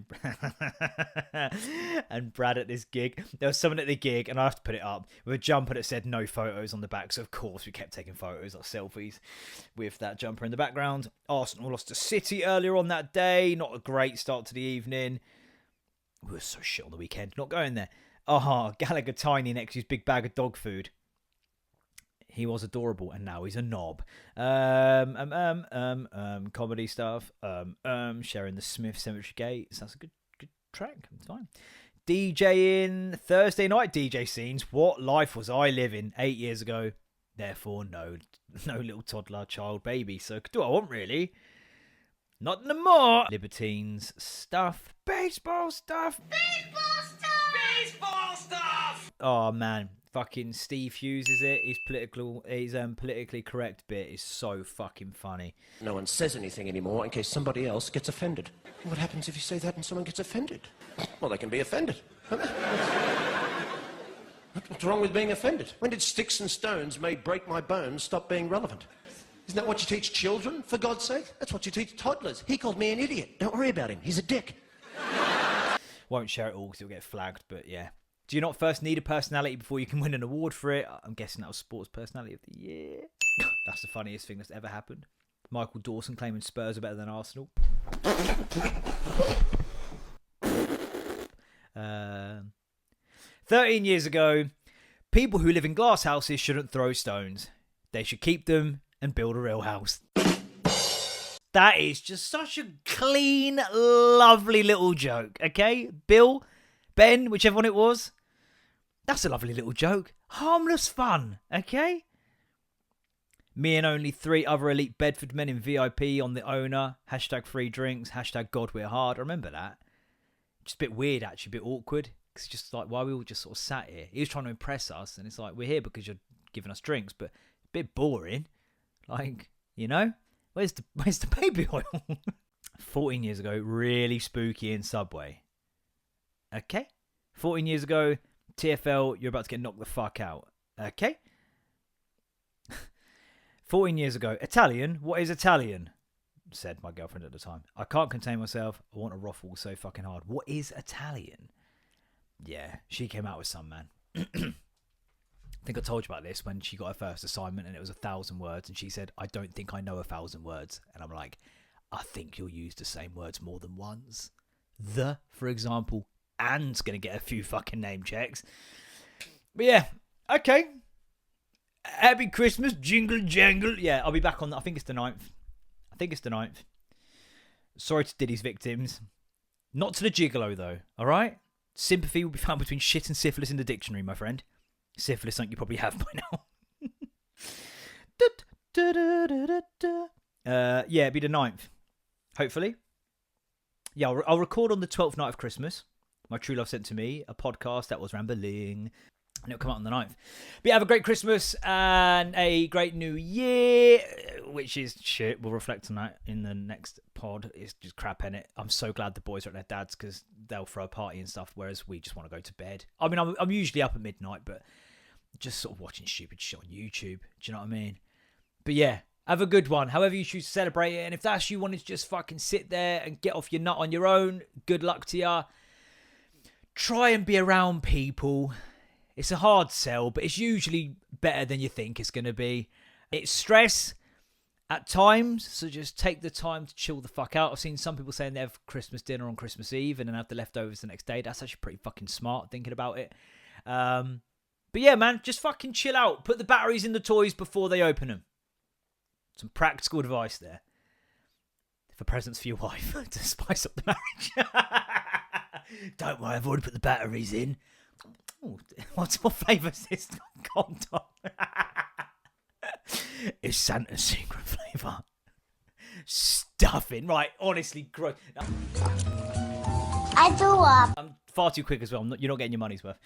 and Brad at this gig. There was someone at the gig, and I have to put it up with a jumper that said no photos on the back. So of course we kept taking photos, like selfies, with that jumper in the background. Arsenal lost to City earlier on that day. Not a great start to the evening. We were so shit on the weekend. Not going there. Gallagher tiny next to his big bag of dog food. He was adorable, and now he's a knob. Comedy stuff. Sharing the Smith Cemetery Gates. That's a good track. It's fine. DJing Thursday night DJ scenes. What life was I living 8 years ago? Therefore, no little toddler, child, baby. So I could do what I want, really. Not no more. Libertines stuff. Baseball stuff. Baseball stuff! Baseball stuff! Oh, man. Fucking Steve Hughes, is it? His politically correct bit is so fucking funny. No one says anything anymore in case somebody else gets offended. What happens if you say that and someone gets offended? Well, they can be offended. What's wrong with being offended? When did sticks and stones may break my bones stop being relevant? Isn't that what you teach children, for God's sake? That's what you teach toddlers. He called me an idiot. Don't worry about him. He's a dick. Won't share it all because it'll get flagged, but yeah. Do you not first need a personality before you can win an award for it? I'm guessing that was Sports Personality of the Year. That's the funniest thing that's ever happened. Michael Dawson claiming Spurs are better than Arsenal. 13 years ago, people who live in glass houses shouldn't throw stones. They should keep them and build a real house. That is just such a clean, lovely little joke, okay? Bill, Ben, whichever one it was. That's a lovely little joke. Harmless fun, okay? Me and only 3 other elite Bedford men in VIP on the owner. Hashtag free drinks. Hashtag God we're hard. I remember that. Just a bit weird, actually. A bit awkward. Because it's just like, why we all just sort of sat here? He was trying to impress us. And it's like, we're here because you're giving us drinks. But a bit boring. Like, you know? Where's the baby oil? 14 years ago, really spooky in Subway. Okay? 14 years ago, TFL, you're about to get knocked the fuck out. Okay? 14 years ago, Italian, what is Italian? Said my girlfriend at the time. I can't contain myself. I want to ruffle so fucking hard. What is Italian? Yeah, she came out with some, man. I think I told you about this when she got her first assignment and it was 1,000 words and she said, I don't think I know 1,000 words. And I'm like, I think you'll use the same words more than once. The, for example, and's going to get a few fucking name checks. But yeah, okay. Happy Christmas, jingle jangle. Yeah, I'll be back on, I think it's the 9th. Sorry to Diddy's victims. Not to the gigolo though, alright? Sympathy will be found between shit and syphilis in the dictionary, my friend. Syphilis, something you probably have by now. Yeah, it'll be the 9th. Hopefully. Yeah, I'll record on the 12th night of Christmas. My true love sent to me a podcast that was rambling. And it'll come out on the 9th. But yeah, have a great Christmas and a great new year. Which is shit. We'll reflect on that in the next pod. It's just crap, innit? I'm so glad the boys are at their dad's because they'll throw a party and stuff, whereas we just want to go to bed. I mean, I'm usually up at midnight, but just sort of watching stupid shit on YouTube. Do you know what I mean? But yeah, have a good one. However you choose to celebrate it. And if that's you wanting to just fucking sit there and get off your nut on your own, good luck to ya. Try and be around people. It's a hard sell, but it's usually better than you think it's going to be. It's stress at times, so just take the time to chill the fuck out. I've seen some people saying they have Christmas dinner on Christmas Eve and then have the leftovers the next day. That's actually pretty fucking smart thinking about it. But yeah, man, just fucking chill out. Put the batteries in the toys before they open them. Some practical advice there. For presents for your wife to spice up the marriage. Don't worry, I've already put the batteries in. Ooh, what flavour is this condom? It's Santa's secret flavour. Stuffing. Right, honestly, gross. I threw up. I'm far too quick as well. You're not getting your money's worth.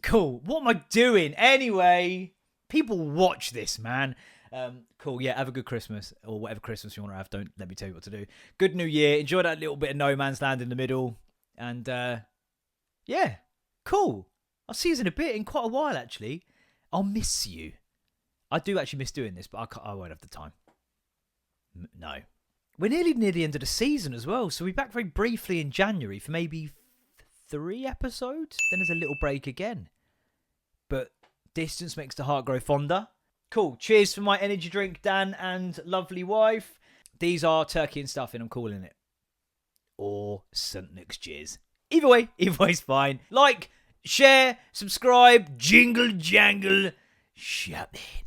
Cool. What am I doing? Anyway, people watch this, man. Cool. Yeah, have a good Christmas. Or whatever Christmas you want to have. Don't let me tell you what to do. Good New Year. Enjoy that little bit of no man's land in the middle. And, yeah. Cool. I'll see you in a bit, in quite a while, actually. I'll miss you. I do actually miss doing this, but I won't have the time. No. We're nearly near the end of the season as well, so we'll be back very briefly in January for maybe 3 episodes. Then there's a little break again. But distance makes the heart grow fonder. Cool. Cheers for my energy drink, Dan and lovely wife. These are turkey and stuffing, I'm calling it. Or St. Nick's jizz. Either way's fine. Like, share, subscribe, jingle jangle, shut in.